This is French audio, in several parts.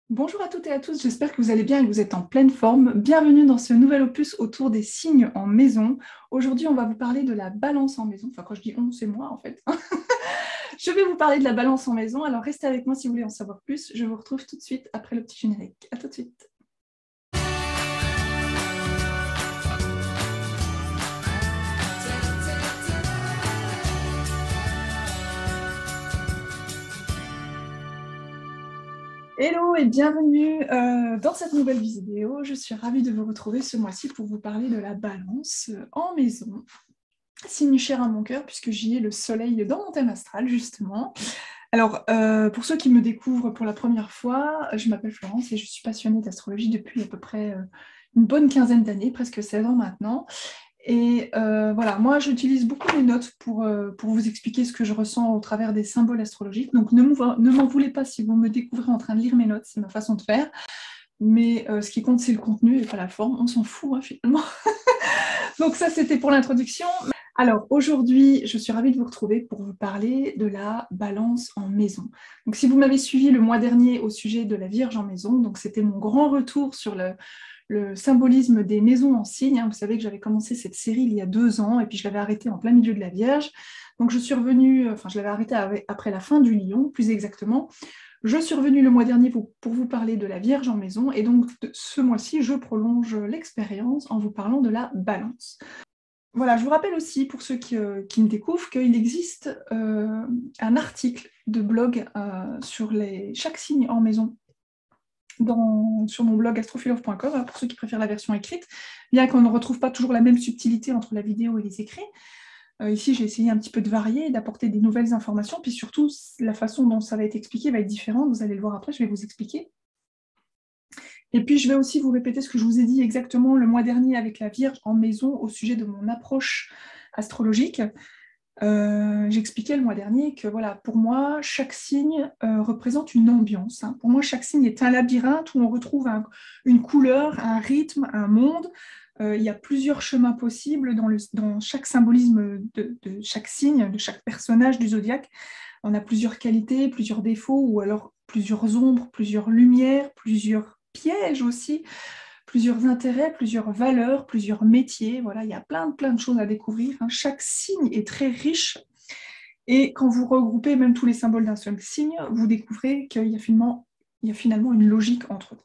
Bonjour à toutes et à tous, j'espère que vous allez bien et que vous êtes en pleine forme. Bienvenue dans ce nouvel opus autour des signes en maison. Aujourd'hui, on va vous parler de la balance en maison. Enfin, quand je dis on, c'est moi en fait. Je vais vous parler de la balance en maison, alors restez avec moi si vous voulez en savoir plus. Je vous retrouve tout de suite après le petit générique. À tout de suite. Hello et bienvenue dans cette nouvelle vidéo. Je suis ravie de vous retrouver ce mois-ci pour vous parler de la balance en maison. Signe cher à mon cœur puisque j'y ai le soleil dans mon thème astral justement. Alors, pour ceux qui me découvrent pour la première fois, je m'appelle Florence et je suis passionnée d'astrologie depuis à peu près une bonne quinzaine d'années, presque 16 ans maintenant. Et voilà, moi j'utilise beaucoup les notes pour vous expliquer ce que je ressens au travers des symboles astrologiques. Donc ne m'en voulez pas si vous me découvrez en train de lire mes notes, c'est ma façon de faire. Mais ce qui compte, c'est le contenu et pas la forme. On s'en fout hein, finalement. Donc ça, c'était pour l'introduction. Alors aujourd'hui, je suis ravie de vous retrouver pour vous parler de la balance en maison. Donc si vous m'avez suivi le mois dernier au sujet de la Vierge en maison, donc c'était mon grand retour sur le symbolisme des maisons en signe. Vous savez que j'avais commencé cette série il y a 2 ans et puis je l'avais arrêtée en plein milieu de la Vierge. Donc je suis revenue, enfin je l'avais arrêtée après la fin du Lion, plus exactement. Je suis revenue le mois dernier pour vous parler de la Vierge en maison et donc ce mois-ci, je prolonge l'expérience en vous parlant de la balance. Voilà, je vous rappelle aussi, pour ceux qui me découvrent, qu'il existe un article de blog sur chaque signe en maison sur mon blog astrophilosophe.com, pour ceux qui préfèrent la version écrite, bien qu'on ne retrouve pas toujours la même subtilité entre la vidéo et les écrits. Ici, j'ai essayé un petit peu de varier, d'apporter des nouvelles informations, puis surtout, la façon dont ça va être expliqué va être différente, vous allez le voir après, je vais vous expliquer. Et puis, je vais aussi vous répéter ce que je vous ai dit exactement le mois dernier avec la Vierge en maison au sujet de mon approche astrologique. J'expliquais le mois dernier que voilà, pour moi, chaque signe représente une ambiance. Pour moi, chaque signe est un labyrinthe où on retrouve une couleur, un rythme, un monde. Il y a plusieurs chemins possibles dans chaque symbolisme de chaque signe, de chaque personnage du zodiaque. On a plusieurs qualités, plusieurs défauts, ou alors plusieurs ombres, plusieurs lumières, plusieurs pièges aussi, plusieurs intérêts, plusieurs valeurs, plusieurs métiers. Voilà, il y a plein de choses à découvrir. Chaque signe est très riche. Et quand vous regroupez même tous les symboles d'un seul signe, vous découvrez qu'il y a finalement une logique entre eux.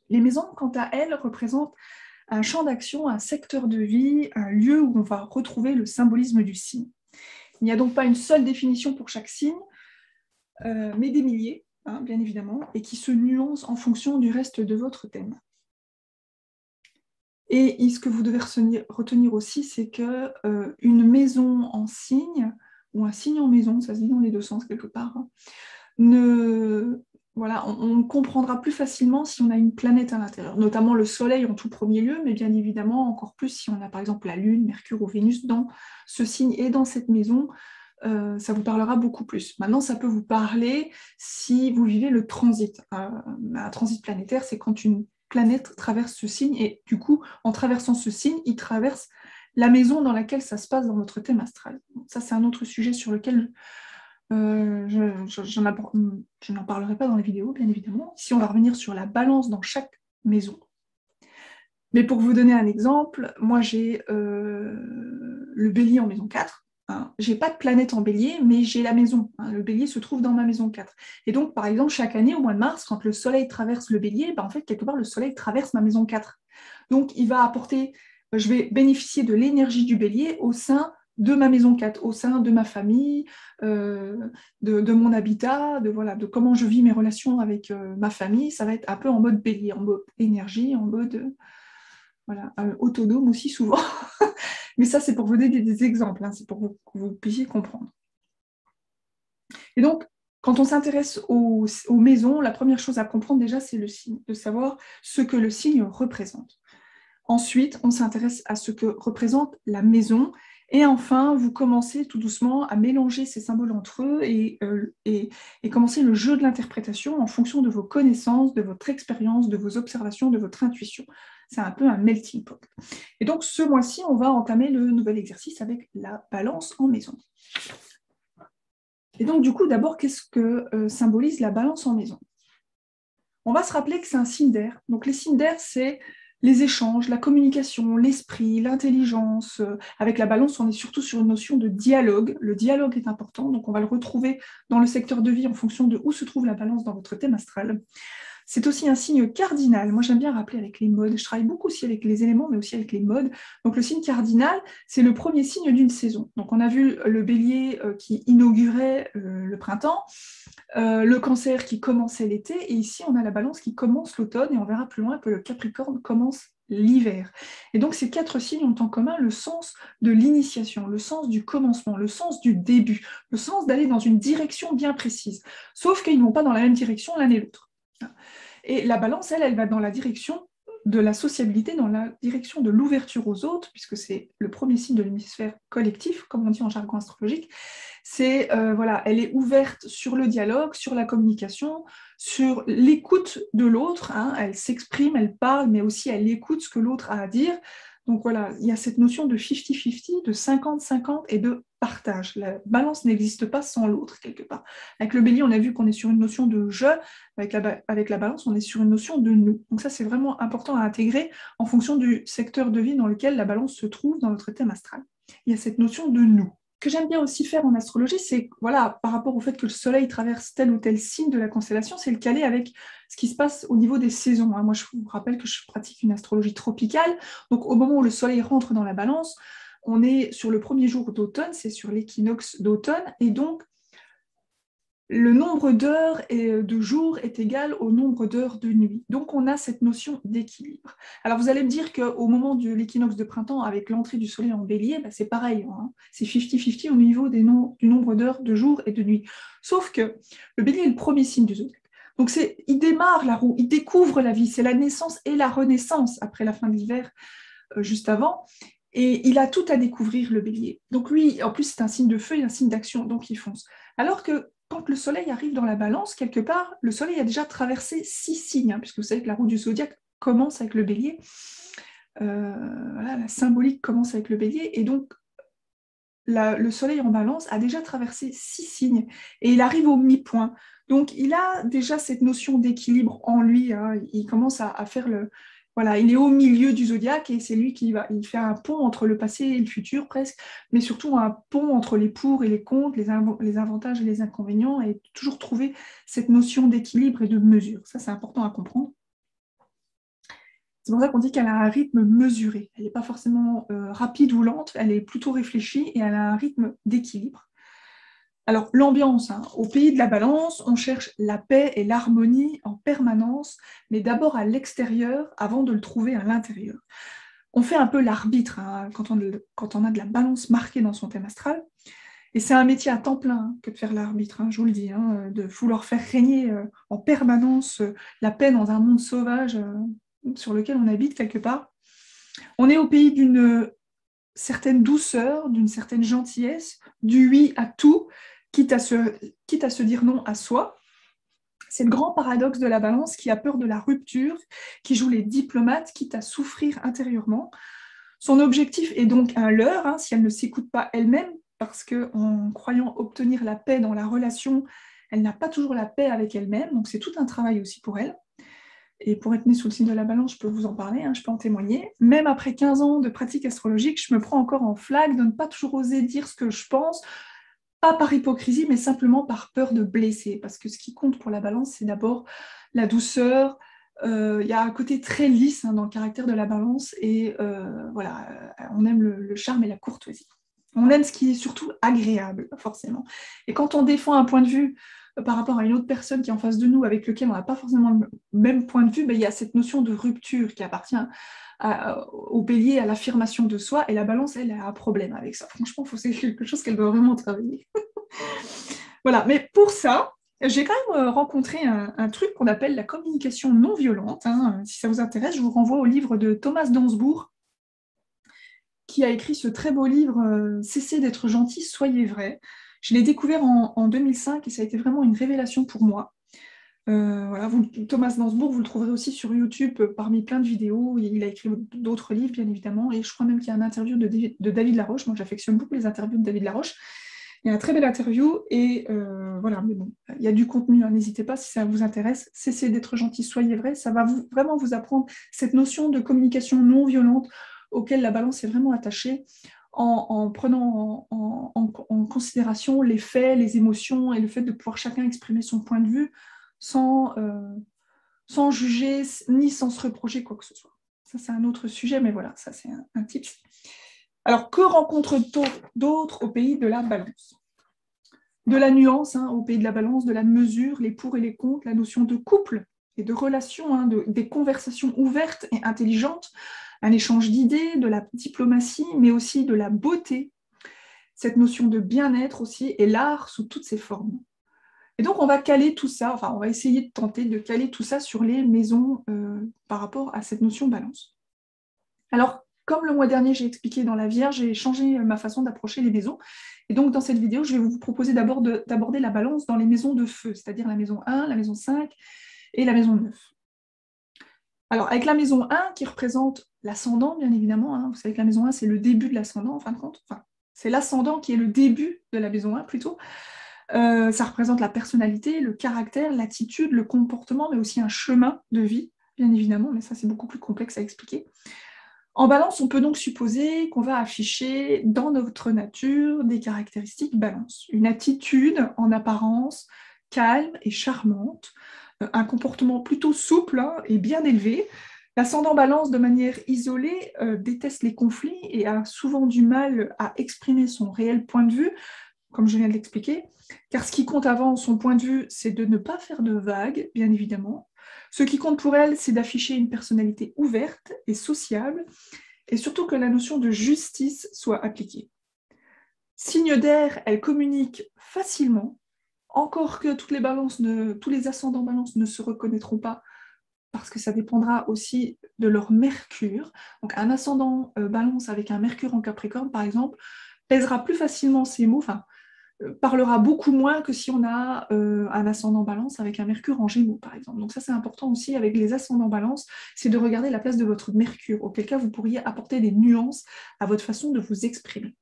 Les maisons, quant à elles, représentent un champ d'action, un secteur de vie, un lieu où on va retrouver le symbolisme du signe. Il n'y a donc pas une seule définition pour chaque signe, mais des milliers, bien évidemment, et qui se nuancent en fonction du reste de votre thème. Et ce que vous devez retenir aussi, c'est qu'une maison en signe, ou un signe en maison, ça se dit dans les deux sens quelque part, voilà, on comprendra plus facilement si on a une planète à l'intérieur, notamment le Soleil en tout premier lieu, mais bien évidemment encore plus si on a par exemple la Lune, Mercure ou Vénus dans ce signe et dans cette maison, ça vous parlera beaucoup plus. Maintenant, ça peut vous parler si vous vivez le transit. Un transit planétaire, c'est quand une planète traverse ce signe et du coup, en traversant ce signe, il traverse la maison dans laquelle ça se passe dans votre thème astral. Ça, c'est un autre sujet sur lequel je n'en parlerai pas dans les vidéos, bien évidemment. Ici, on va revenir sur la balance dans chaque maison. Mais pour vous donner un exemple, moi, j'ai le bélier en maison 4. Je n'ai pas de planète en bélier, mais j'ai la maison. Le bélier se trouve dans ma maison 4. Et donc, par exemple, chaque année, au mois de mars, quand le soleil traverse le bélier, en fait, quelque part, le soleil traverse ma maison 4. Donc, il va apporter, je vais bénéficier de l'énergie du bélier au sein de ma maison 4, au sein de ma famille, de mon habitat, de comment je vis mes relations avec ma famille. Ça va être un peu en mode bélier, en mode énergie, en mode autonome aussi souvent. Mais ça, c'est pour vous donner des exemples, c'est pour que vous puissiez comprendre. Et donc, quand on s'intéresse aux maisons, la première chose à comprendre déjà, c'est le signe, de savoir ce que le signe représente. Ensuite, on s'intéresse à ce que représente la maison. Et enfin, vous commencez tout doucement à mélanger ces symboles entre eux et commencer le jeu de l'interprétation en fonction de vos connaissances, de votre expérience, de vos observations, de votre intuition. C'est un peu un melting pot. Et donc, ce mois-ci, on va entamer le nouvel exercice avec la balance en maison. Et donc, du coup, d'abord, qu'est-ce que symbolise la balance en maison ? on va se rappeler que c'est un signe d'air. Donc les signes d'air, c'est les échanges, la communication, l'esprit, l'intelligence. Avec la balance, on est surtout sur une notion de dialogue. Le dialogue est important, donc on va le retrouver dans le secteur de vie en fonction de où se trouve la balance dans votre thème astral. C'est aussi un signe cardinal. Moi, j'aime bien rappeler avec les modes. Je travaille beaucoup aussi avec les éléments, mais aussi avec les modes. Donc, le signe cardinal, c'est le premier signe d'une saison. Donc, on a vu le bélier qui inaugurait le printemps, le cancer qui commençait l'été, et ici, on a la balance qui commence l'automne, et on verra plus loin que le capricorne commence l'hiver. Et donc, ces 4 signes ont en commun le sens de l'initiation, le sens du commencement, le sens du début, le sens d'aller dans une direction bien précise. Sauf qu'ils ne vont pas dans la même direction l'un et l'autre. Et la balance, elle va dans la direction de la sociabilité, dans la direction de l'ouverture aux autres, puisque c'est le premier signe de l'hémisphère collectif, comme on dit en jargon astrologique. C'est, voilà, elle est ouverte sur le dialogue, sur la communication, sur l'écoute de l'autre. Hein. Elle s'exprime, elle parle, mais aussi elle écoute ce que l'autre a à dire. Donc voilà, il y a cette notion de 50-50, de 50-50 et de partage. La balance n'existe pas sans l'autre, quelque part. Avec le bélier, on a vu qu'on est sur une notion de je, avec la balance, on est sur une notion de nous. Donc ça, c'est vraiment important à intégrer en fonction du secteur de vie dans lequel la balance se trouve dans notre thème astral. Il y a cette notion de nous. Ce que j'aime bien aussi faire en astrologie, c'est, voilà, par rapport au fait que le soleil traverse tel ou tel signe de la constellation, c'est le caler avec ce qui se passe au niveau des saisons. Moi, je vous rappelle que je pratique une astrologie tropicale, donc au moment où le soleil rentre dans la balance, on est sur le premier jour d'automne, c'est sur l'équinoxe d'automne, et donc le nombre d'heures et de jours est égal au nombre d'heures de nuit. Donc, on a cette notion d'équilibre. Alors, vous allez me dire qu'au moment de l'équinoxe de printemps, avec l'entrée du soleil en bélier, c'est pareil, hein, c'est 50-50 au niveau du nombre d'heures de jour et de nuit. Sauf que le bélier est le premier signe du zodiaque. Donc, il démarre la roue, il découvre la vie, c'est la naissance et la renaissance après la fin de l'hiver, juste avant. Et il a tout à découvrir, le bélier. Donc lui, en plus, c'est un signe de feu et un signe d'action, donc il fonce. Alors que quand le soleil arrive dans la balance, quelque part, le soleil a déjà traversé 6 signes, hein, puisque vous savez que la roue du zodiaque commence avec le bélier. Voilà, la symbolique commence avec le bélier, et donc le soleil en balance a déjà traversé 6 signes, et il arrive au mi-point. Donc il a déjà cette notion d'équilibre en lui, hein. Il commence à faire le... Voilà, il est au milieu du zodiaque et c'est lui il fait un pont entre le passé et le futur presque, mais surtout un pont entre les pour et les contre, les avantages et les inconvénients, et toujours trouver cette notion d'équilibre et de mesure. Ça, c'est important à comprendre. C'est pour ça qu'on dit qu'elle a un rythme mesuré. Elle n'est pas forcément rapide ou lente, elle est plutôt réfléchie et elle a un rythme d'équilibre. Alors, l'ambiance, hein. Au pays de la balance, on cherche la paix et l'harmonie en permanence, mais d'abord à l'extérieur avant de le trouver à l'intérieur. On fait un peu l'arbitre, hein, quand on a de la balance marquée dans son thème astral. Et c'est un métier à temps plein, hein, que de faire l'arbitre, hein, je vous le dis, hein, de vouloir faire régner en permanence la paix dans un monde sauvage sur lequel on habite quelque part. On est au pays d'une certaine douceur, d'une certaine gentillesse, du oui à tout, quitte à se dire non à soi. C'est le grand paradoxe de la balance qui a peur de la rupture, qui joue les diplomates, quitte à souffrir intérieurement. Son objectif est donc un leurre, hein, si elle ne s'écoute pas elle-même, parce qu'en croyant obtenir la paix dans la relation, elle n'a pas toujours la paix avec elle-même, donc c'est tout un travail aussi pour elle. Et pour être née sous le signe de la balance, je peux vous en parler, hein, je peux en témoigner. Même après 15 ans de pratique astrologique, je me prends encore en flag de ne pas toujours oser dire ce que je pense, pas par hypocrisie, mais simplement par peur de blesser. Parce que ce qui compte pour la balance, c'est d'abord la douceur. Il y a un côté très lisse, hein, dans le caractère de la balance, et voilà, on aime le charme et la courtoisie. On aime ce qui est surtout agréable, forcément. Et quand on défend un point de vue par rapport à une autre personne qui est en face de nous, avec lequel on n'a pas forcément le même point de vue, il y a cette notion de rupture qui appartient au bélier, à l'affirmation de soi, et la balance, elle a un problème avec ça. Franchement, c'est quelque chose qu'elle doit vraiment travailler. Voilà, mais pour ça, j'ai quand même rencontré un truc qu'on appelle la communication non violente, hein. Si ça vous intéresse, je vous renvoie au livre de Thomas Dansbourg, qui a écrit ce très beau livre « Cessez d'être gentil, soyez vrai ». Je l'ai découvert en 2005 et ça a été vraiment une révélation pour moi. Voilà, Thomas Dansbourg, vous le trouverez aussi sur YouTube parmi plein de vidéos. Il a écrit d'autres livres, bien évidemment, et je crois même qu'il y a une interview de David Laroche. Moi, j'affectionne beaucoup les interviews de David Laroche. Il y a un très bel interview et voilà, mais bon, il y a du contenu, hein, n'hésitez pas si ça vous intéresse. Cessez d'être gentil, soyez vrai, ça va vraiment vous apprendre cette notion de communication non violente auquel la balance est vraiment attachée en prenant en considération les faits, les émotions et le fait de pouvoir chacun exprimer son point de vue sans, sans juger ni sans se reprocher quoi que ce soit. Ça, c'est un autre sujet, mais voilà, ça, c'est un tips. Alors, que rencontre-t-on d'autres au pays de la balance? De la nuance, hein, au pays de la balance, de la mesure, les pour et les contre, la notion de couple et de relation, hein, des conversations ouvertes et intelligentes, un échange d'idées, de la diplomatie, mais aussi de la beauté, cette notion de bien-être aussi, et l'art sous toutes ses formes. Et donc, on va caler tout ça, enfin, on va essayer de tenter de caler tout ça sur les maisons par rapport à cette notion balance. Alors, comme le mois dernier, j'ai expliqué dans la Vierge, j'ai changé ma façon d'approcher les maisons. Et donc, dans cette vidéo, je vais vous proposer d'abord d'aborder la balance dans les maisons de feu, c'est-à-dire la maison 1, la maison 5 et la maison 9. Alors, avec la maison 1, qui représente l'ascendant, bien évidemment, hein, vous savez que la maison 1, c'est le début de l'ascendant, en fin de compte. Enfin, c'est l'ascendant qui est le début de la maison 1, plutôt. Ça représente la personnalité, le caractère, l'attitude, le comportement, mais aussi un chemin de vie, bien évidemment, mais ça, c'est beaucoup plus complexe à expliquer. En balance, on peut donc supposer qu'on va afficher dans notre nature des caractéristiques balance. Une attitude en apparence calme et charmante, un comportement plutôt souple, hein, et bien élevé. L'ascendant balance, de manière isolée, déteste les conflits et a souvent du mal à exprimer son réel point de vue, comme je viens de l'expliquer, car ce qui compte avant son point de vue, c'est de ne pas faire de vagues, bien évidemment. Ce qui compte pour elle, c'est d'afficher une personnalité ouverte et sociable, et surtout que la notion de justice soit appliquée. Signe d'air, elle communique facilement, encore que tous les ascendants balance ne se reconnaîtront pas, parce que ça dépendra aussi de leur mercure. Donc un ascendant balance avec un mercure en Capricorne, par exemple, pèsera plus facilement ses mots, enfin, parlera beaucoup moins que si on a un ascendant balance avec un mercure en gémeaux, par exemple. Donc ça, c'est important aussi avec les ascendants balance, c'est de regarder la place de votre mercure, auquel cas vous pourriez apporter des nuances à votre façon de vous exprimer.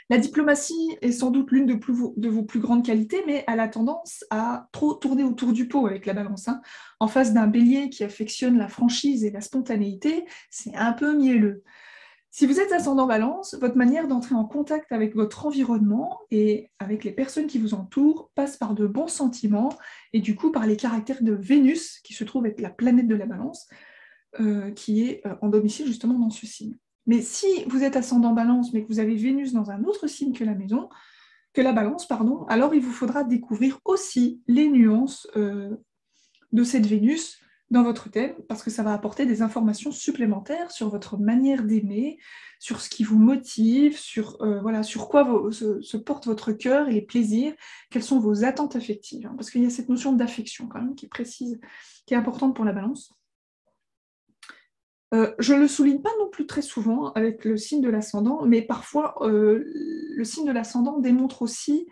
La diplomatie est sans doute l'une de vos plus grandes qualités, mais elle a tendance à trop tourner autour du pot avec la balance, hein. En face d'un bélier qui affectionne la franchise et la spontanéité, c'est un peu mielleux. Si vous êtes ascendant balance, votre manière d'entrer en contact avec votre environnement et avec les personnes qui vous entourent passe par de bons sentiments et du coup par les caractères de Vénus, qui se trouve être la planète de la balance, qui est en domicile justement dans ce signe. Mais si vous êtes ascendant balance, mais que vous avez Vénus dans un autre signe que la balance, pardon, alors il vous faudra découvrir aussi les nuances de cette Vénus dans votre thème, parce que ça va apporter des informations supplémentaires sur votre manière d'aimer, sur ce qui vous motive, sur, voilà, sur quoi se porte votre cœur et les plaisirs, quelles sont vos attentes affectives, hein, parce qu'il y a cette notion d'affection quand même qui est précise, qui est importante pour la balance. Je ne le souligne pas non plus très souvent avec le signe de l'ascendant, mais parfois le signe de l'ascendant démontre aussi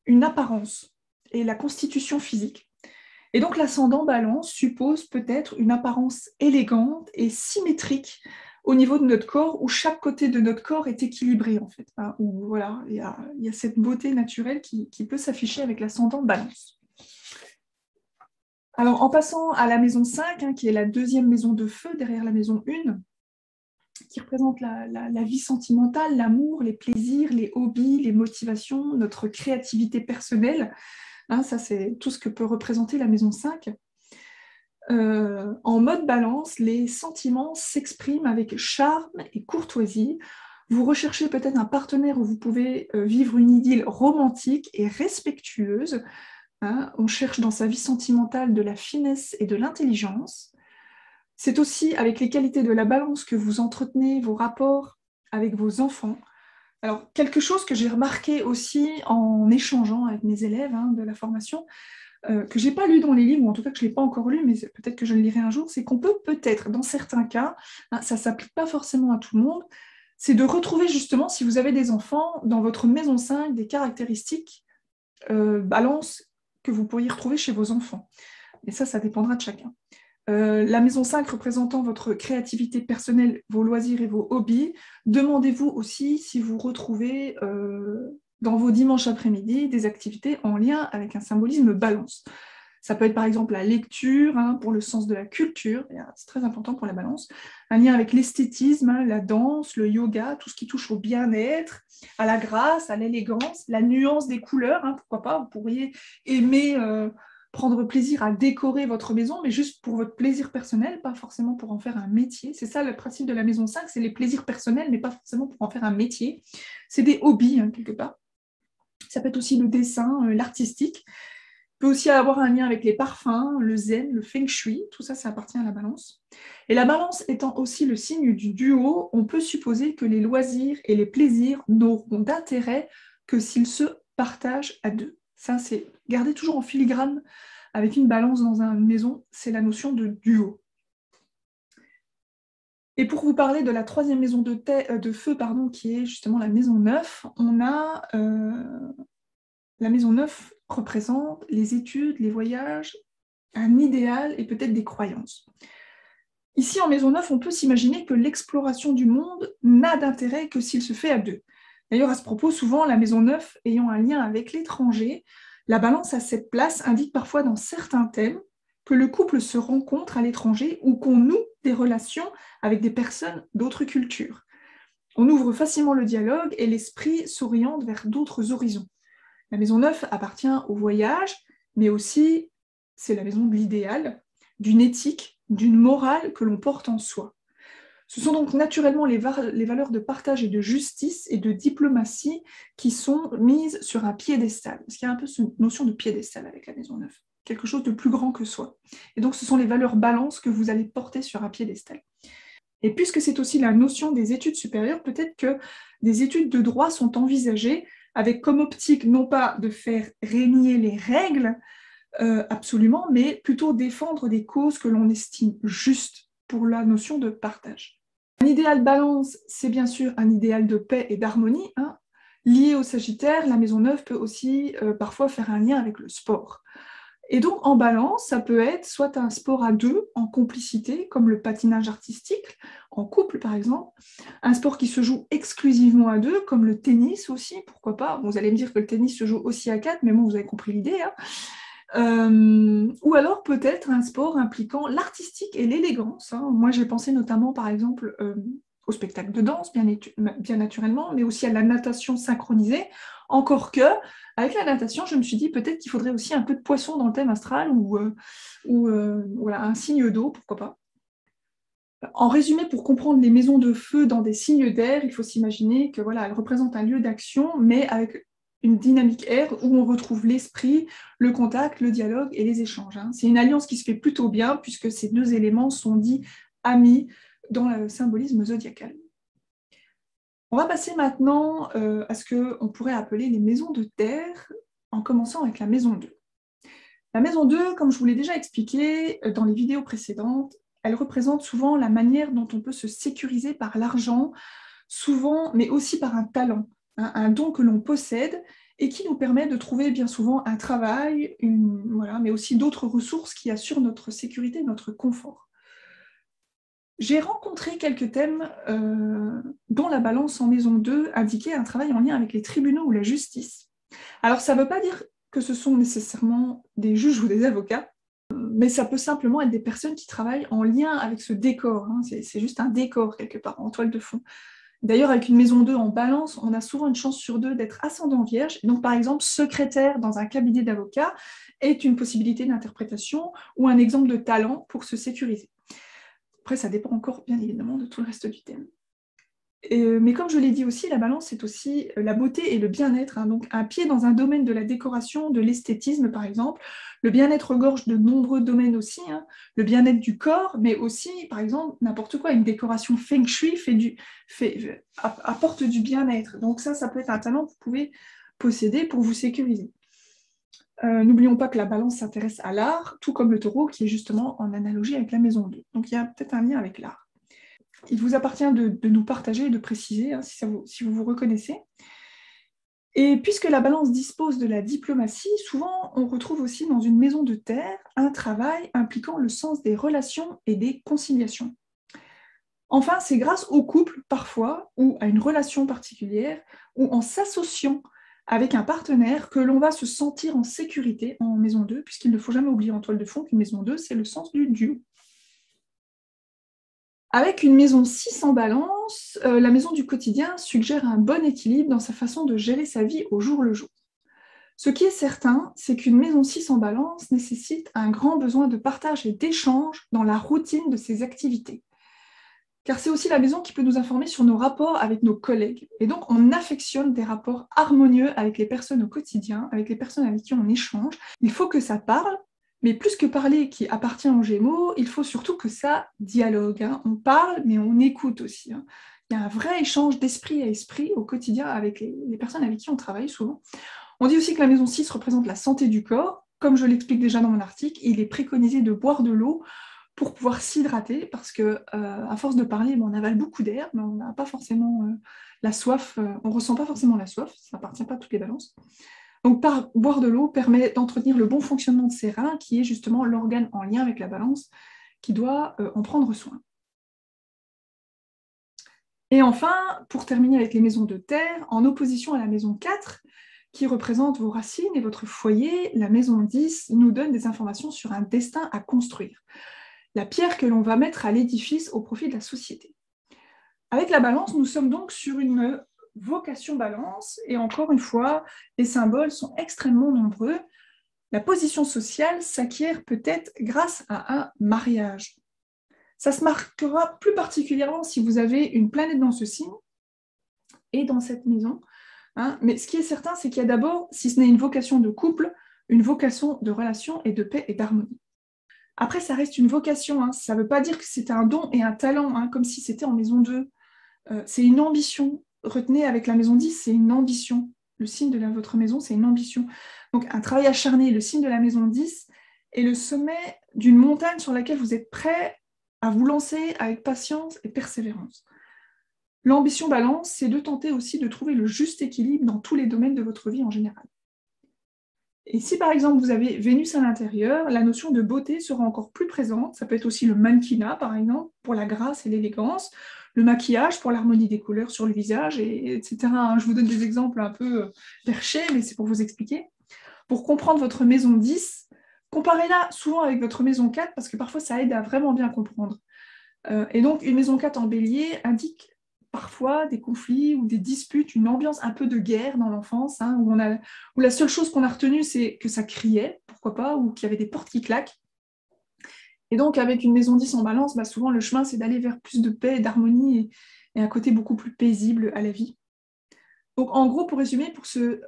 une apparence et la constitution physique. Et donc l'ascendant balance suppose peut-être une apparence élégante et symétrique au niveau de notre corps, où chaque côté de notre corps est équilibré en fait, hein, où voilà, il y a cette beauté naturelle qui peut s'afficher avec l'ascendant balance. Alors en passant à la maison 5, hein, qui est la deuxième maison de feu derrière la maison 1, qui représente la vie sentimentale, l'amour, les plaisirs, les hobbies, les motivations, notre créativité personnelle. Hein, ça, c'est tout ce que peut représenter la maison 5. En mode balance, les sentiments s'expriment avec charme et courtoisie. Vous recherchez peut-être un partenaire où vous pouvez vivre une idylle romantique et respectueuse. Hein, on cherche dans sa vie sentimentale de la finesse et de l'intelligence. C'est aussi avec les qualités de la balance que vous entretenez vos rapports avec vos enfants. Alors, quelque chose que j'ai remarqué aussi en échangeant avec mes élèves, hein, de la formation, que je n'ai pas lu dans les livres, ou en tout cas que je ne l'ai pas encore lu, mais peut-être que je le lirai un jour, c'est qu'on peut peut-être, dans certains cas, hein, ça ne s'applique pas forcément à tout le monde, c'est de retrouver justement, si vous avez des enfants, dans votre maison 5, des caractéristiques balance que vous pourriez retrouver chez vos enfants. Et ça dépendra de chacun. La maison 5 représentant votre créativité personnelle, vos loisirs et vos hobbies, demandez-vous aussi si vous retrouvez dans vos dimanches après-midi des activités en lien avec un symbolisme balance. Ça peut être par exemple la lecture, hein, pour le sens de la culture, c'est très important pour la balance, un lien avec l'esthétisme, hein, la danse, le yoga, tout ce qui touche au bien-être, à la grâce, à l'élégance, la nuance des couleurs, hein, pourquoi pas, vous pourriez aimer prendre plaisir à décorer votre maison, mais juste pour votre plaisir personnel, pas forcément pour en faire un métier. C'est ça le principe de la maison 5, c'est les plaisirs personnels, mais pas forcément pour en faire un métier. C'est des hobbies, hein, quelque part. Ça peut être aussi le dessin, l'artistique. Peut aussi avoir un lien avec les parfums, le zen, le feng shui, tout ça, ça appartient à la balance. Et la balance étant aussi le signe du duo, on peut supposer que les loisirs et les plaisirs n'auront d'intérêt que s'ils se partagent à deux. Ça, c'est garder toujours en filigrane avec une balance dans une maison, c'est la notion de duo. Et pour vous parler de la troisième maison de feu, qui est justement la maison 9, on a la maison 9 représente les études, les voyages, un idéal et peut-être des croyances. Ici, en maison 9, on peut s'imaginer que l'exploration du monde n'a d'intérêt que s'il se fait à deux. D'ailleurs, à ce propos, souvent, la maison 9 ayant un lien avec l'étranger, la balance à cette place indique parfois dans certains thèmes que le couple se rencontre à l'étranger ou qu'on noue des relations avec des personnes d'autres cultures. On ouvre facilement le dialogue et l'esprit s'oriente vers d'autres horizons. La maison 9 appartient au voyage, mais aussi c'est la maison de l'idéal, d'une éthique, d'une morale que l'on porte en soi. Ce sont donc naturellement les valeurs de partage et de justice et de diplomatie qui sont mises sur un piédestal. Parce qu'il y a un peu cette notion de piédestal avec la maison 9, quelque chose de plus grand que soi. Et donc ce sont les valeurs balance que vous allez porter sur un piédestal. Et puisque c'est aussi la notion des études supérieures, peut-être que des études de droit sont envisagées avec comme optique non pas de faire régner les règles, absolument, mais plutôt défendre des causes que l'on estime justes pour la notion de partage. Un idéal balance, c'est bien sûr un idéal de paix et d'harmonie. Hein. Lié au Sagittaire, la maison 9 peut aussi parfois faire un lien avec le sport. Et donc, en balance, ça peut être soit un sport à deux, en complicité, comme le patinage artistique, en couple par exemple, un sport qui se joue exclusivement à deux, comme le tennis aussi, pourquoi pas. Bon, vous allez me dire que le tennis se joue aussi à quatre, mais bon, vous avez compris l'idée. Hein. Ou alors peut-être un sport impliquant l'artistique et l'élégance. Hein. Moi, j'ai pensé notamment, par exemple, au spectacle de danse, bien naturellement, mais aussi à la natation synchronisée. Encore que, avec la natation, je me suis dit peut-être qu'il faudrait aussi un peu de poisson dans le thème astral ou voilà, un signe d'eau, pourquoi pas. En résumé, pour comprendre les maisons de feu dans des signes d'air, il faut s'imaginer que voilà, elles représentent un lieu d'action, mais avec une dynamique air où on retrouve l'esprit, le contact, le dialogue et les échanges. Hein. C'est une alliance qui se fait plutôt bien puisque ces deux éléments sont dits amis dans le symbolisme zodiacal. On va passer maintenant à ce qu'on pourrait appeler les maisons de terre, en commençant avec la maison 2. La maison 2, comme je vous l'ai déjà expliqué dans les vidéos précédentes, elle représente souvent la manière dont on peut se sécuriser par l'argent, souvent, mais aussi par un talent, hein, un don que l'on possède et qui nous permet de trouver bien souvent un travail, voilà, mais aussi d'autres ressources qui assurent notre sécurité, notre confort. J'ai rencontré quelques thèmes dont la balance en maison 2 indiquait un travail en lien avec les tribunaux ou la justice. Alors ça ne veut pas dire que ce sont nécessairement des juges ou des avocats, mais ça peut simplement être des personnes qui travaillent en lien avec ce décor. Hein. C'est juste un décor quelque part, en toile de fond. D'ailleurs, avec une maison 2 en balance, on a souvent une chance sur deux d'être ascendant vierge. Donc, par exemple, secrétaire dans un cabinet d'avocats est une possibilité d'interprétation ou un exemple de talent pour se sécuriser. Après, ça dépend encore, bien évidemment, de tout le reste du thème. Mais comme je l'ai dit aussi, la balance, c'est aussi la beauté et le bien-être. Hein. Donc, un pied dans un domaine de la décoration, de l'esthétisme, par exemple. Le bien-être regorge de nombreux domaines aussi. Hein. Le bien-être du corps, mais aussi, par exemple, n'importe quoi. Une décoration feng shui apporte du bien-être. Donc ça peut être un talent que vous pouvez posséder pour vous sécuriser. N'oublions pas que la balance s'intéresse à l'art, tout comme le taureau, qui est justement en analogie avec la maison 2. Donc, il y a peut-être un lien avec l'art. Il vous appartient de nous partager et de préciser hein, si vous vous reconnaissez. Et puisque la balance dispose de la diplomatie, souvent on retrouve aussi dans une maison de terre un travail impliquant le sens des relations et des conciliations. Enfin, c'est grâce au couple, parfois, ou à une relation particulière, ou en s'associant avec un partenaire que l'on va se sentir en sécurité en maison 2, puisqu'il ne faut jamais oublier en toile de fond qu'une maison 2, c'est le sens du duo. Avec une maison 6 en balance, la maison du quotidien suggère un bon équilibre dans sa façon de gérer sa vie au jour le jour. Ce qui est certain, c'est qu'une maison 6 en balance nécessite un grand besoin de partage et d'échange dans la routine de ses activités. Car c'est aussi la maison qui peut nous informer sur nos rapports avec nos collègues. Et donc, on affectionne des rapports harmonieux avec les personnes au quotidien, avec les personnes avec qui on échange. Il faut que ça parle, mais plus que parler qui appartient aux Gémeaux, il faut surtout que ça dialogue. On parle, mais on écoute aussi. Il y a un vrai échange d'esprit à esprit au quotidien avec les personnes avec qui on travaille souvent. On dit aussi que la maison 6 représente la santé du corps. Comme je l'explique déjà dans mon article, il est préconisé de boire de l'eau pour pouvoir s'hydrater, parce que à force de parler, on avale beaucoup d'air, mais on n'a pas forcément la soif, on ne ressent pas forcément la soif, ça n'appartient pas à toutes les balances. Donc boire de l'eau permet d'entretenir le bon fonctionnement de ses reins, qui est justement l'organe en lien avec la balance, qui doit en prendre soin. Et enfin, pour terminer avec les maisons de terre, en opposition à la maison 4, qui représente vos racines et votre foyer, la maison 10 nous donne des informations sur un destin à construire. La pierre que l'on va mettre à l'édifice au profit de la société. Avec la balance, nous sommes donc sur une vocation balance, et encore une fois, les symboles sont extrêmement nombreux. La position sociale s'acquiert peut-être grâce à un mariage. Ça se marquera plus particulièrement si vous avez une planète dans ce signe et dans cette maison. Mais ce qui est certain, c'est qu'il y a d'abord, si ce n'est une vocation de couple, une vocation de relation et de paix et d'harmonie. Après, ça reste une vocation, ça ne veut pas dire que c'est un don et un talent, comme si c'était en maison 2. C'est une ambition. Retenez, avec la maison 10, c'est une ambition. Le signe de votre maison, c'est une ambition. Donc, un travail acharné, le signe de la maison 10, est le sommet d'une montagne sur laquelle vous êtes prêt à vous lancer avec patience et persévérance. L'ambition balance, c'est de tenter aussi de trouver le juste équilibre dans tous les domaines de votre vie en général. Et si par exemple vous avez Vénus à l'intérieur, la notion de beauté sera encore plus présente. Ça peut être aussi le mannequinat par exemple, pour la grâce et l'élégance, le maquillage pour l'harmonie des couleurs sur le visage, etc. Je vous donne des exemples un peu perchés, mais c'est pour vous expliquer. Pour comprendre votre maison 10, comparez-la souvent avec votre maison 4, parce que parfois ça aide à vraiment bien comprendre. Et donc une maison 4 en bélier indique parfois des conflits ou des disputes, une ambiance un peu de guerre dans l'enfance, où la seule chose qu'on a retenue, c'est que ça criait, pourquoi pas, ou qu'il y avait des portes qui claquent. Et donc, avec une maison 10 en balance, souvent le chemin, c'est d'aller vers plus de paix, d'harmonie et un côté beaucoup plus paisible à la vie. Donc, en gros, pour résumer, pour se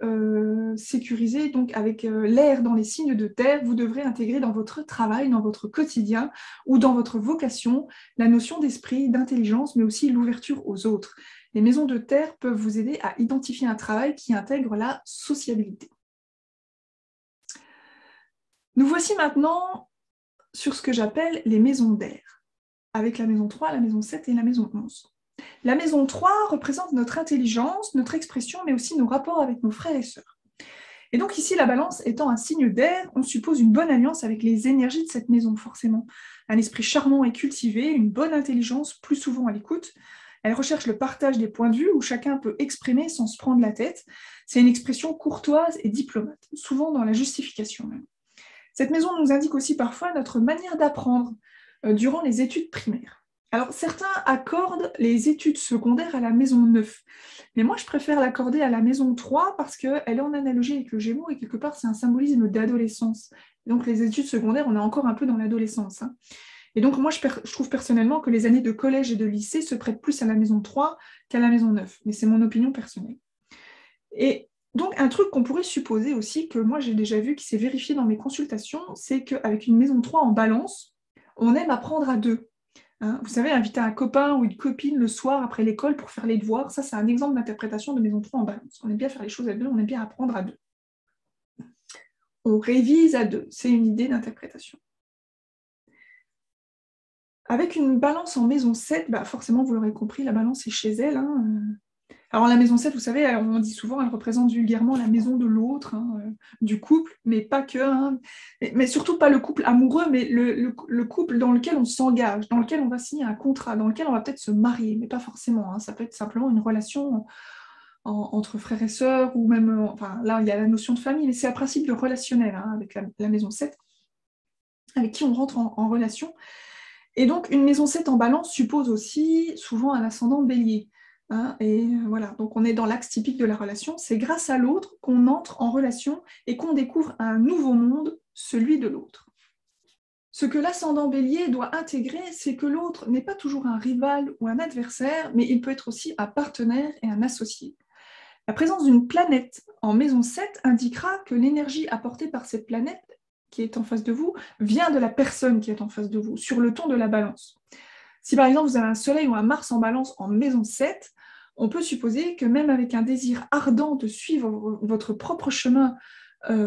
sécuriser, donc avec l'air dans les signes de terre, vous devrez intégrer dans votre travail, dans votre quotidien ou dans votre vocation, la notion d'esprit, d'intelligence, mais aussi l'ouverture aux autres. Les maisons de terre peuvent vous aider à identifier un travail qui intègre la sociabilité. Nous voici maintenant sur ce que j'appelle les maisons d'air, avec la maison 3, la maison 7 et la maison 11. La maison 3 représente notre intelligence, notre expression, mais aussi nos rapports avec nos frères et sœurs. Et donc ici, la balance étant un signe d'air, on suppose une bonne alliance avec les énergies de cette maison, forcément. Un esprit charmant et cultivé, une bonne intelligence, plus souvent à l'écoute. Elle recherche le partage des points de vue où chacun peut exprimer sans se prendre la tête. C'est une expression courtoise et diplomate, souvent dans la justification même. Cette maison nous indique aussi parfois notre manière d'apprendre durant les études primaires. Alors, certains accordent les études secondaires à la maison 9, mais moi, je préfère l'accorder à la maison 3 parce qu'elle est en analogie avec le Gémeaux et quelque part, c'est un symbolisme d'adolescence. Donc, les études secondaires, on est encore un peu dans l'adolescence. Et donc, moi, je trouve personnellement que les années de collège et de lycée se prêtent plus à la maison 3 qu'à la maison 9, mais c'est mon opinion personnelle. Et donc, un truc qu'on pourrait supposer aussi, que moi, j'ai déjà vu, qui s'est vérifié dans mes consultations, c'est qu'avec une maison 3 en balance, on aime apprendre à deux. Vous savez, inviter un copain ou une copine le soir après l'école pour faire les devoirs, ça c'est un exemple d'interprétation de maison 3 en balance. On aime bien faire les choses à deux, on aime bien apprendre à deux. On révise à deux, c'est une idée d'interprétation. Avec une balance en maison 7, forcément vous l'aurez compris, la balance est chez elle. Alors la maison 7, vous savez, on dit souvent, elle représente vulgairement la maison de l'autre, du couple, mais pas que, mais surtout pas le couple amoureux, mais le couple dans lequel on s'engage, dans lequel on va signer un contrat, dans lequel on va peut-être se marier, mais pas forcément, ça peut être simplement une relation entre frères et sœurs, ou même, enfin là, il y a la notion de famille, mais c'est un principe de relationnel hein, avec la maison 7, avec qui on rentre en relation. Et donc, une maison 7 en balance suppose aussi souvent un ascendant bélier. Hein, et voilà, donc on est dans l'axe typique de la relation. C'est grâce à l'autre qu'on entre en relation et qu'on découvre un nouveau monde, celui de l'autre. Ce que l'ascendant bélier doit intégrer, c'est que l'autre n'est pas toujours un rival ou un adversaire, mais il peut être aussi un partenaire et un associé. La présence d'une planète en maison 7 indiquera que l'énergie apportée par cette planète qui est en face de vous vient de la personne qui est en face de vous, sur le ton de la balance. Si par exemple vous avez un soleil ou un Mars en balance en maison 7, on peut supposer que même avec un désir ardent de suivre votre propre chemin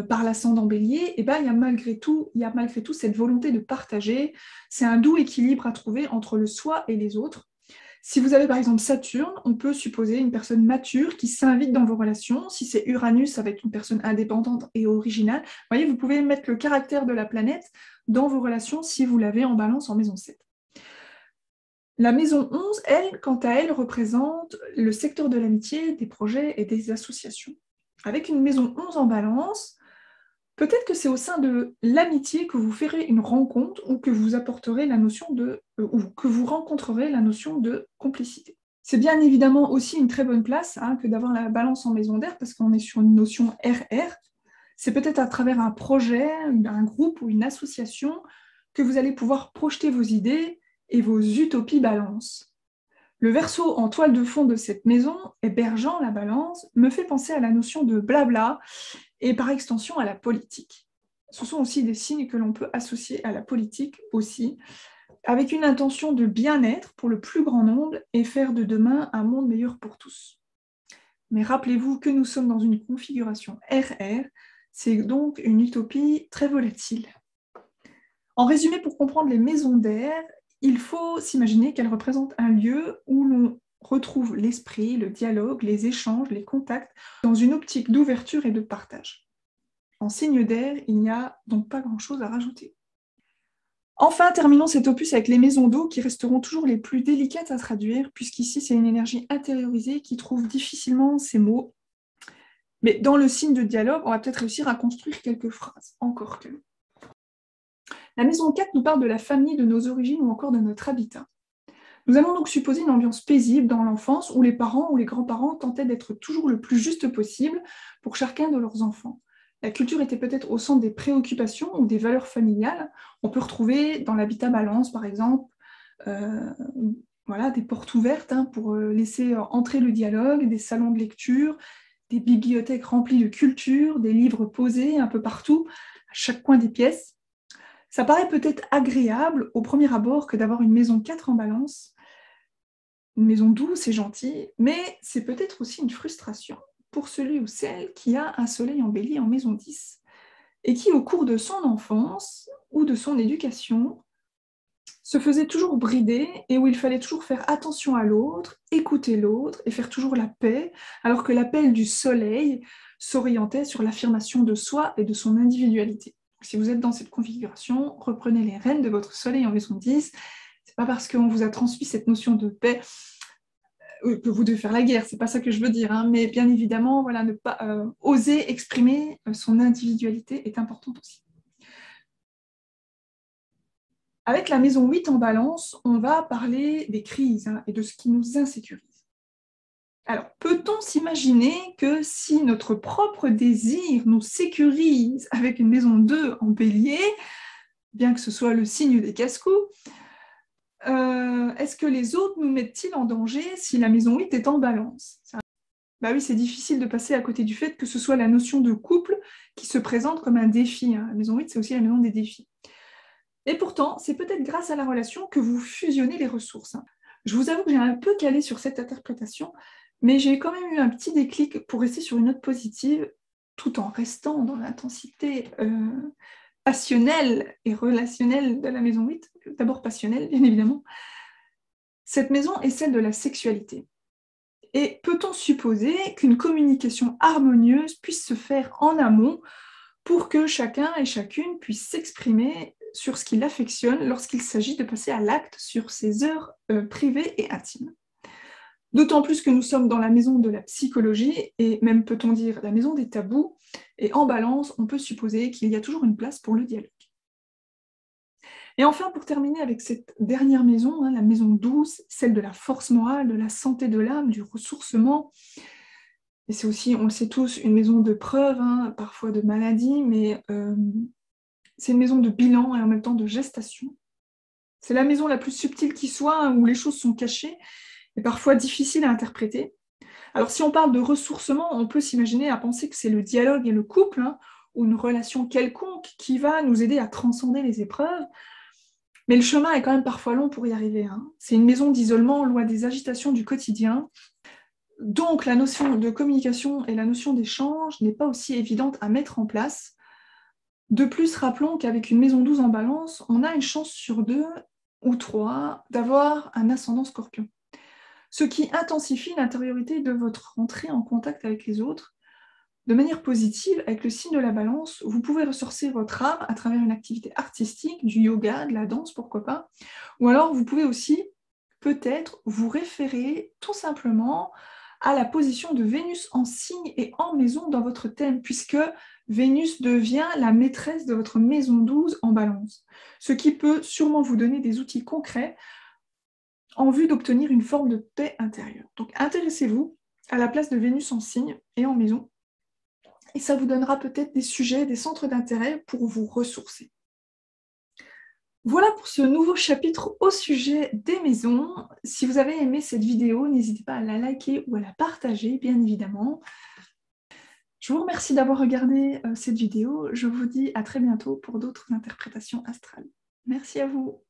par l'ascendant bélier, eh ben, il y a malgré tout cette volonté de partager. C'est un doux équilibre à trouver entre le soi et les autres. Si vous avez par exemple Saturne, on peut supposer une personne mature qui s'invite dans vos relations. Si c'est Uranus, ça va être une personne indépendante et originale. Vous voyez, vous pouvez mettre le caractère de la planète dans vos relations si vous l'avez en balance en maison 7. La maison 11, elle, quant à elle, représente le secteur de l'amitié, des projets et des associations. Avec une maison 11 en balance, peut-être que c'est au sein de l'amitié que vous ferez une rencontre ou que vous apporterez la notion ou que vous rencontrerez la notion de complicité. C'est bien évidemment aussi une très bonne place hein, que d'avoir la balance en maison d'air parce qu'on est sur une notion RR. C'est peut-être à travers un projet, un groupe ou une association que vous allez pouvoir projeter vos idées et vos utopies balance. Le verso en toile de fond de cette maison, hébergeant la balance, me fait penser à la notion de blabla et par extension à la politique. Ce sont aussi des signes que l'on peut associer à la politique aussi, avec une intention de bien-être pour le plus grand nombre et faire de demain un monde meilleur pour tous. Mais rappelez-vous que nous sommes dans une configuration RR, c'est donc une utopie très volatile. En résumé, pour comprendre les maisons d'air, il faut s'imaginer qu'elles représentent un lieu où l'on retrouve l'esprit, le dialogue, les échanges, les contacts, dans une optique d'ouverture et de partage. En signe d'air, il n'y a donc pas grand-chose à rajouter. Enfin, terminons cet opus avec les maisons d'eau qui resteront toujours les plus délicates à traduire, puisqu'ici c'est une énergie intériorisée qui trouve difficilement ses mots. Mais dans le signe de dialogue, on va peut-être réussir à construire quelques phrases, encore que. La maison 4 nous parle de la famille, de nos origines ou encore de notre habitat. Nous allons donc supposer une ambiance paisible dans l'enfance où les parents ou les grands-parents tentaient d'être toujours le plus juste possible pour chacun de leurs enfants. La culture était peut-être au centre des préoccupations ou des valeurs familiales. On peut retrouver dans l'habitat balance, par exemple, des portes ouvertes hein, pour laisser entrer le dialogue, des salons de lecture, des bibliothèques remplies de culture, des livres posés un peu partout, à chaque coin des pièces. Ça paraît peut-être agréable au premier abord que d'avoir une maison 4 en balance, une maison douce et gentille, mais c'est peut-être aussi une frustration pour celui ou celle qui a un soleil en bélier en maison 10 et qui, au cours de son enfance ou de son éducation, se faisait toujours brider et où il fallait toujours faire attention à l'autre, écouter l'autre et faire toujours la paix, alors que l'appel du soleil s'orientait sur l'affirmation de soi et de son individualité. Si vous êtes dans cette configuration, reprenez les rênes de votre soleil en maison 10. C'est pas parce qu'on vous a transmis cette notion de paix que vous devez faire la guerre, c'est pas ça que je veux dire, hein, mais bien évidemment, voilà, ne pas oser exprimer son individualité est importante aussi. Avec la maison 8 en balance, on va parler des crises hein, et de ce qui nous insécurise. Alors, peut-on s'imaginer que si notre propre désir nous sécurise avec une maison 2 en bélier, bien que ce soit le signe des casse-coups, est-ce que les autres nous mettent-ils en danger si la maison 8 est en balance? Bah oui, c'est difficile de passer à côté du fait que ce soit la notion de couple qui se présente comme un défi. Hein. La maison 8, c'est aussi la maison des défis. Et pourtant, c'est peut-être grâce à la relation que vous fusionnez les ressources. Hein. Je vous avoue que j'ai un peu calé sur cette interprétation, mais j'ai quand même eu un petit déclic pour rester sur une note positive, tout en restant dans l'intensité passionnelle et relationnelle de la maison 8, d'abord passionnelle, bien évidemment. Cette maison est celle de la sexualité. Et peut-on supposer qu'une communication harmonieuse puisse se faire en amont pour que chacun et chacune puisse s'exprimer sur ce qu'il affectionne lorsqu'il s'agit de passer à l'acte sur ses heures privées et intimes? D'autant plus que nous sommes dans la maison de la psychologie, et même peut-on dire la maison des tabous, et en balance, on peut supposer qu'il y a toujours une place pour le dialogue. Et enfin, pour terminer avec cette dernière maison, la maison 12, celle de la force morale, de la santé de l'âme, du ressourcement, et c'est aussi, on le sait tous, une maison de preuve, parfois de maladie, mais c'est une maison de bilan et en même temps de gestation. C'est la maison la plus subtile qui soit, où les choses sont cachées et parfois difficiles à interpréter. Alors si on parle de ressourcement, on peut s'imaginer à penser que c'est le dialogue et le couple, ou une relation quelconque qui va nous aider à transcender les épreuves, mais le chemin est quand même parfois long pour y arriver. C'est une maison d'isolement, loin des agitations du quotidien. Donc la notion de communication et la notion d'échange n'est pas aussi évidente à mettre en place. De plus, rappelons qu'avec une maison 12 en balance, on a une chance sur 2 ou 3 d'avoir un ascendant scorpion. Ce qui intensifie l'intériorité de votre entrée en contact avec les autres. De manière positive, avec le signe de la balance, vous pouvez ressourcer votre âme à travers une activité artistique, du yoga, de la danse, pourquoi pas. Ou alors, vous pouvez aussi, peut-être, vous référer tout simplement à la position de Vénus en signe et en maison dans votre thème, puisque Vénus devient la maîtresse de votre maison 12 en balance, ce qui peut sûrement vous donner des outils concrets en vue d'obtenir une forme de paix intérieure. Donc intéressez-vous à la place de Vénus en signe et en maison, et ça vous donnera peut-être des sujets, des centres d'intérêt pour vous ressourcer. Voilà pour ce nouveau chapitre au sujet des maisons. Si vous avez aimé cette vidéo, n'hésitez pas à la liker ou à la partager, bien évidemment. Je vous remercie d'avoir regardé cette vidéo. Je vous dis à très bientôt pour d'autres interprétations astrales. Merci à vous.